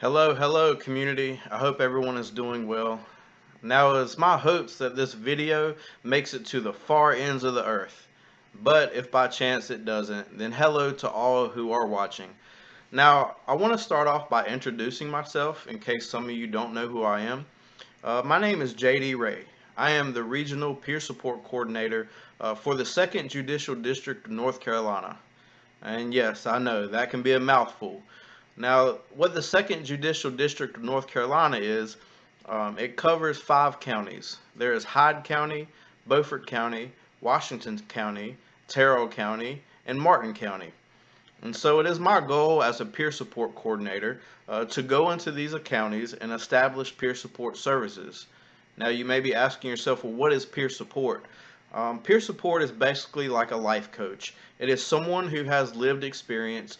Hello, community. I hope everyone is doing well. Now, it's my hopes that this video makes it to the far ends of the earth. But if by chance it doesn't, then hello to all who are watching. Now, I want to start off by introducing myself in case some of you don't know who I am. My name is JD Ray. I am the Regional Peer Support Coordinator for the 2nd Judicial District of North Carolina. And yes, I know that can be a mouthful. Now, what the 2nd Judicial District of North Carolina is, it covers 5 counties. There is Hyde County, Beaufort County, Washington County, Tyrrell County, and Martin County. And so it is my goal as a peer support coordinator to go into these counties and establish peer support services. Now, you may be asking yourself, well, what is peer support? Peer support is basically like a life coach. It is someone who has lived experience,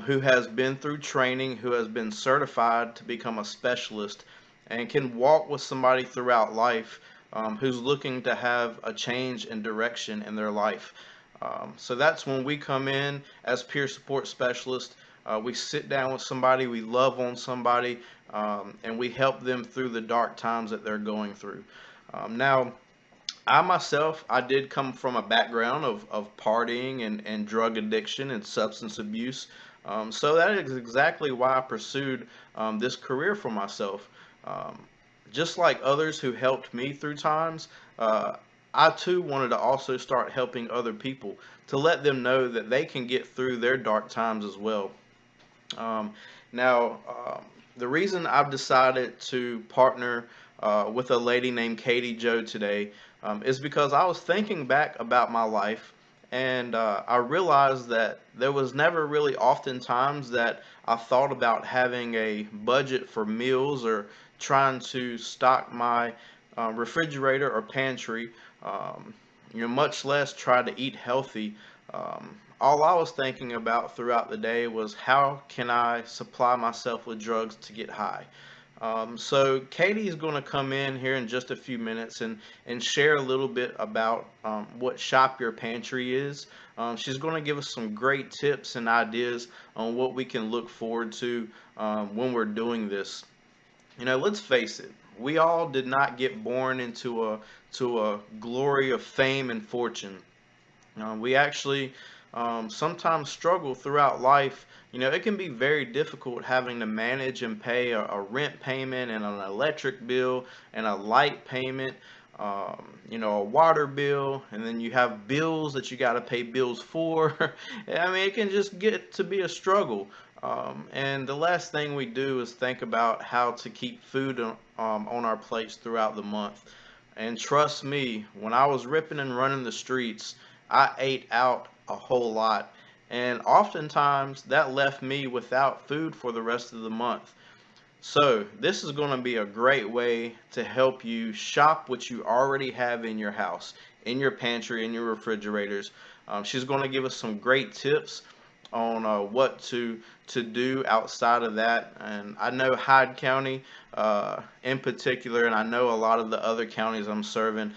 who has been through training, who has been certified to become a specialist, and can walk with somebody throughout life who's looking to have a change in direction in their life. So that's when we come in as peer support specialists. We sit down with somebody, we love on somebody, and we help them through the dark times that they're going through. Now, I myself, I did come from a background of partying and drug addiction and substance abuse. So that is exactly why I pursued this career for myself. Um, just like others who helped me through times, I too wanted to also start helping other people to let them know that they can get through their dark times as well. Um, now, the reason I've decided to partner with a lady named CatieJo today is because I was thinking back about my life and I realized that there was never really often times that I thought about having a budget for meals or trying to stock my refrigerator or pantry, um, much less try to eat healthy. All I was thinking about throughout the day was how can I supply myself with drugs to get high. So Katie is going to come in here in just a few minutes and share a little bit about what Shop Your Pantry is. She's going to give us some great tips and ideas on what we can look forward to when we're doing this. Let's face it. We all did not get born into a glory of fame and fortune. We actually sometimes struggle throughout life. It can be very difficult having to manage and pay a rent payment and an electric bill and a light payment, a water bill, and then you have bills that you got to pay bills for. I mean, it can just get to be a struggle. And the last thing we do is think about how to keep food on our plates throughout the month. And trust me, when I was ripping and running the streets, I ate out a whole lot. And oftentimes that left me without food for the rest of the month. So, this is going to be a great way to help you shop what you already have in your house, in your pantry, in your refrigerators. She's going to give us some great tips on what to do outside of that. And I know Hyde County in particular, and I know a lot of the other counties I'm serving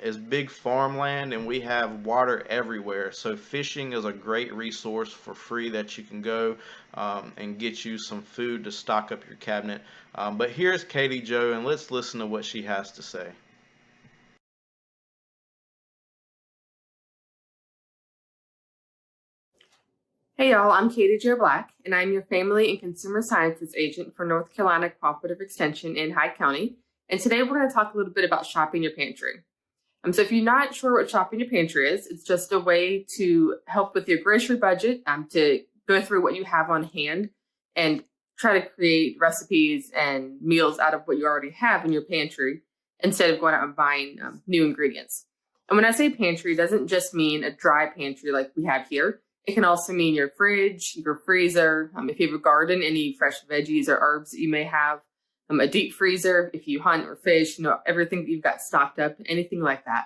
is big farmland, and we have water everywhere. So fishing is a great resource for free that you can go and get you some food to stock up your cabinet. But here's CatieJo, and let's listen to what she has to say. Hey y'all, I'm CatieJo Black, and I'm your Family and Consumer Sciences Agent for North Carolina Cooperative Extension in Hyde County. And today we're going to talk a little bit about shopping your pantry. So if you're not sure what shopping your pantry is, it's just a way to help with your grocery budget, to go through what you have on hand and try to create recipes and meals out of what you already have in your pantry instead of going out and buying new ingredients. And when I say pantry, it doesn't just mean a dry pantry like we have here. It can also mean your fridge, your freezer, if you have a garden, any fresh veggies or herbs that you may have, a deep freezer, if you hunt or fish, everything that you've got stocked up, anything like that.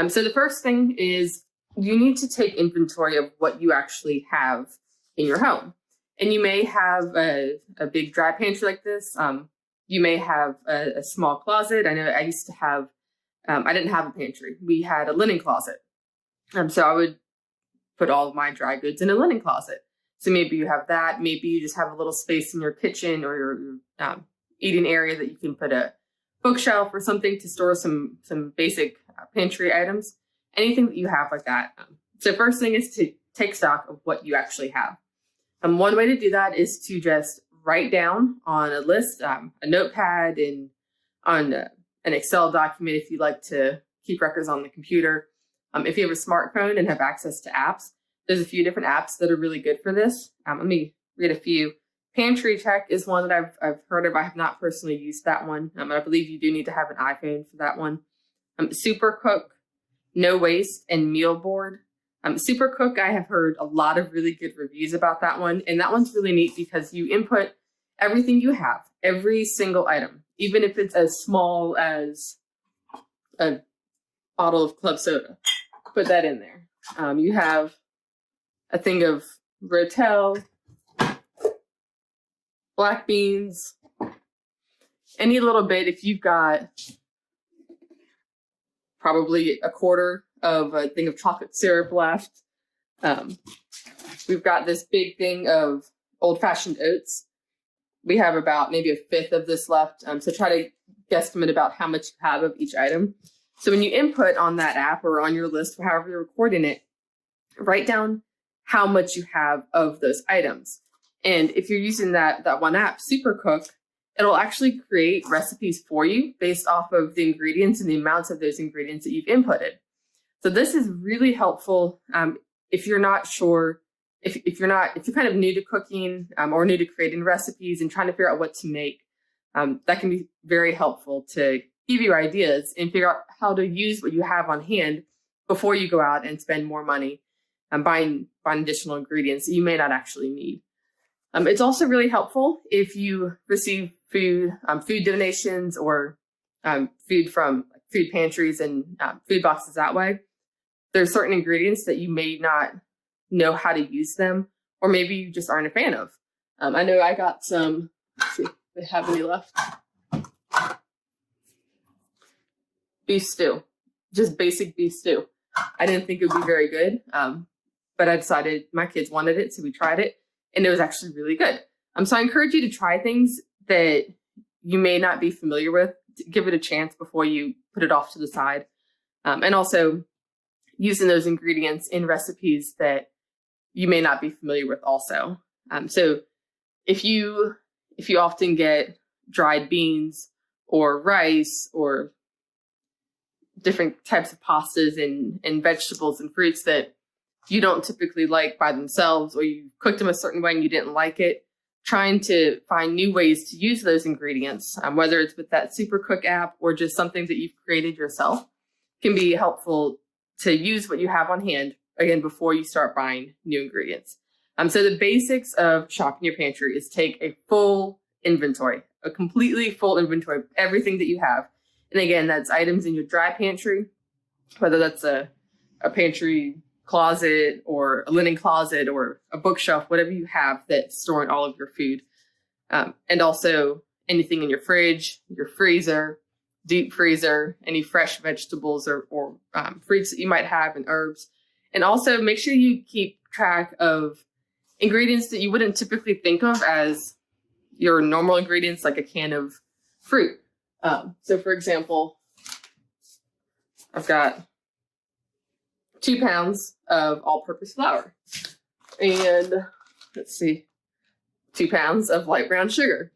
So the first thing is you need to take inventory of what you actually have in your home. And you may have a big dry pantry like this. You may have a small closet. I know I used to have, I didn't have a pantry. We had a linen closet. So I would put all of my dry goods in a linen closet. So maybe you have that. Maybe you just have a little space in your kitchen or your eating area that you can put a bookshelf or something to store some basic pantry items. Anything that you have like that. So first thing is to take stock of what you actually have. One way to do that is to just write down on a list, a notepad, and on an Excel document if you like to keep records on the computer. If you have a smartphone and have access to apps, there's a few different apps that are really good for this. Let me read a few. Pantry Check is one that I've heard of. I have not personally used that one. I believe you do need to have an iPhone for that one. SuperCook, No Waste, and Meal Board. SuperCook, I have heard a lot of really good reviews about that one. And that one's really neat because you input everything you have, every single item, even if it's as small as a bottle of club soda. Put that in there. You have a thing of Rotel, black beans, any little bit. If you've got probably a quarter of a thing of chocolate syrup left. We've got this big thing of old-fashioned oats. We have about maybe a fifth of this left. So try to guesstimate about how much you have of each item. So when you input on that app or on your list, or however you're recording it, write down how much you have of those items. And if you're using that one app, SuperCook, it'll actually create recipes for you based off of the ingredients and the amounts of those ingredients that you've inputted. So this is really helpful if you're not sure, if you're kind of new to cooking or new to creating recipes and trying to figure out what to make. That can be very helpful to give you ideas and figure out how to use what you have on hand before you go out and spend more money buying additional ingredients that you may not actually need. It's also really helpful if you receive food donations or food from food pantries and food boxes that way. There's certain ingredients that you may not know how to use them, or maybe you just aren't a fan of. I know I got some, let's see if they have any left. Beef stew, just basic beef stew. I didn't think it would be very good, but I decided my kids wanted it, so we tried it, and it was actually really good. So I encourage you to try things that you may not be familiar with, give it a chance before you put it off to the side. And also using those ingredients in recipes that you may not be familiar with also. So if you often get dried beans or rice or different types of pastas and vegetables and fruits that you don't typically like by themselves, or you cooked them a certain way and you didn't like it, trying to find new ways to use those ingredients, whether it's with that SuperCook app or just something that you've created yourself, can be helpful to use what you have on hand, again, before you start buying new ingredients. So the basics of shopping your pantry is take a full inventory, a completely full inventory of everything that you have. And again, that's items in your dry pantry, whether that's a pantry closet or a linen closet or a bookshelf, whatever you have that's storing all of your food. And also anything in your fridge, your freezer, deep freezer, any fresh vegetables or fruits that you might have, and herbs. And also make sure you keep track of ingredients that you wouldn't typically think of as your normal ingredients, like a can of fruit. So for example, I've got 2 pounds of all-purpose flour and 2 pounds of light brown sugar.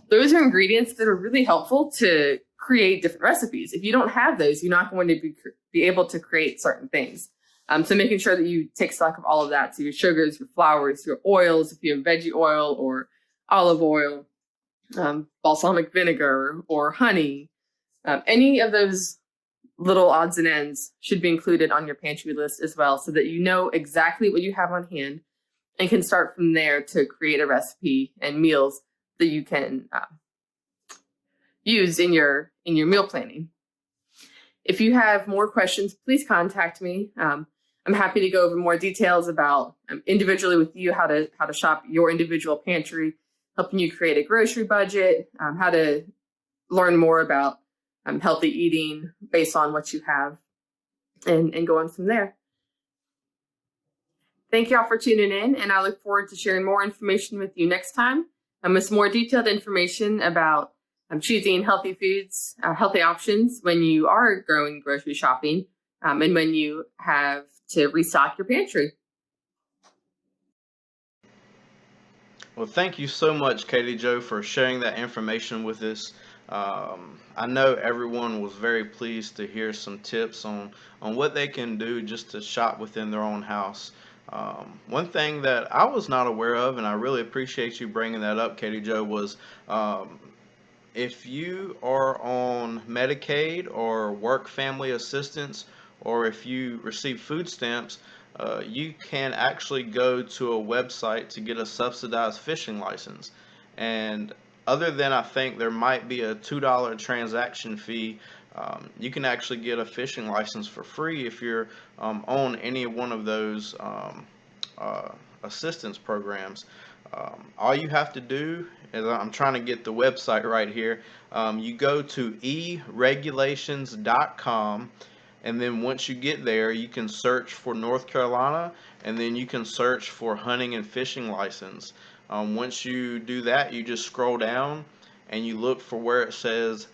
Those are ingredients that are really helpful to create different recipes. If you don't have those, you're not going to be able to create certain things. So making sure that you take stock of all of that. So your sugars, your flours, your oils, if you have veggie oil or olive oil, balsamic vinegar or honey, any of those little odds and ends should be included on your pantry list as well, so that you know exactly what you have on hand and can start from there to create a recipe and meals that you can use in your meal planning. If you have more questions, please contact me. I'm happy to go over more details about individually with you how to shop your individual pantry, helping you create a grocery budget, how to learn more about healthy eating based on what you have, and go on from there. Thank you all for tuning in, and I look forward to sharing more information with you next time. With some more detailed information about choosing healthy foods, healthy options when you are going grocery shopping, and when you have to restock your pantry. Well, thank you so much, CatieJo, for sharing that information with us. I know everyone was very pleased to hear some tips on what they can do just to shop within their own house. One thing that I was not aware of, and I really appreciate you bringing that up, CatieJo, was if you are on Medicaid or work family assistance, or if you receive food stamps, you can actually go to a website to get a subsidized fishing license. And other than I think there might be a $2 transaction fee, you can actually get a fishing license for free if you're on any one of those uh, assistance programs. All you have to do is, I'm trying to get the website right here. You go to eregulations.com, and then once you get there, you can search for North Carolina, and then you can search for hunting and fishing license. Once you do that, you just scroll down and you look for where it says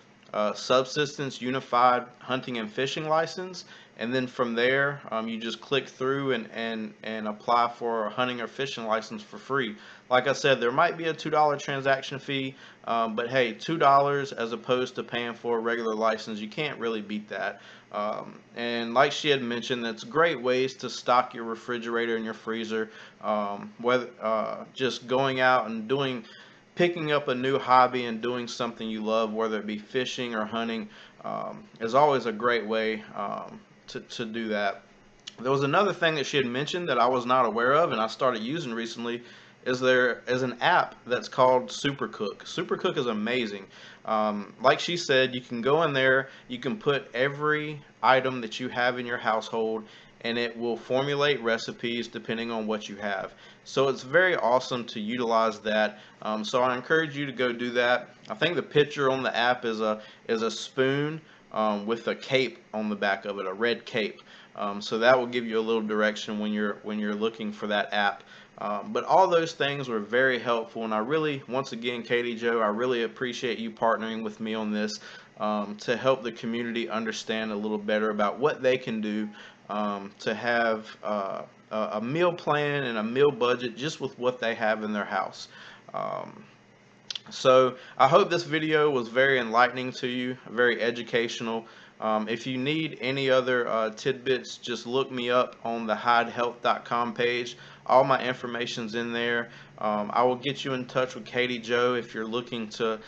Subsistence Unified Hunting and Fishing License, and then from there you just click through and apply for a hunting or fishing license for free. Like I said, there might be a $2 transaction fee, but hey, $2 as opposed to paying for a regular license, you can't really beat that. And like she had mentioned, that's great ways to stock your refrigerator and your freezer. Whether just going out and picking up a new hobby and doing something you love, whether it be fishing or hunting, is always a great way to do that. There was another thing that she had mentioned that I was not aware of, and I started using recently. There is an app that's called SuperCook. SuperCook is amazing. Like she said, you can go in there, you can put every item that you have in your household, and it will formulate recipes depending on what you have. So it's very awesome to utilize that. So I encourage you to go do that. I think the picture on the app is a spoon with a cape on the back of it, a red cape. So that will give you a little direction when you're looking for that app. But all those things were very helpful, and I really, once again, CatieJo, I really appreciate you partnering with me on this to help the community understand a little better about what they can do to have a meal plan and a meal budget just with what they have in their house. Um, so I hope this video was very enlightening to you, very educational. If you need any other tidbits, just look me up on the HydeHealth.com page. All my information's in there. I will get you in touch with CatieJo if you're looking to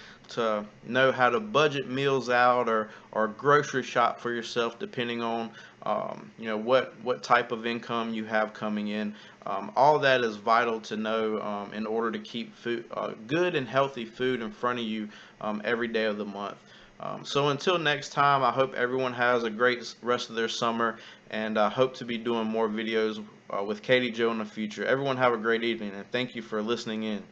know how to budget meals out or grocery shop for yourself, depending on what type of income you have coming in. All that is vital to know in order to keep food, good and healthy food in front of you every day of the month. So until next time, I hope everyone has a great rest of their summer, and I hope to be doing more videos with CatieJo in the future. Everyone have a great evening, and thank you for listening in.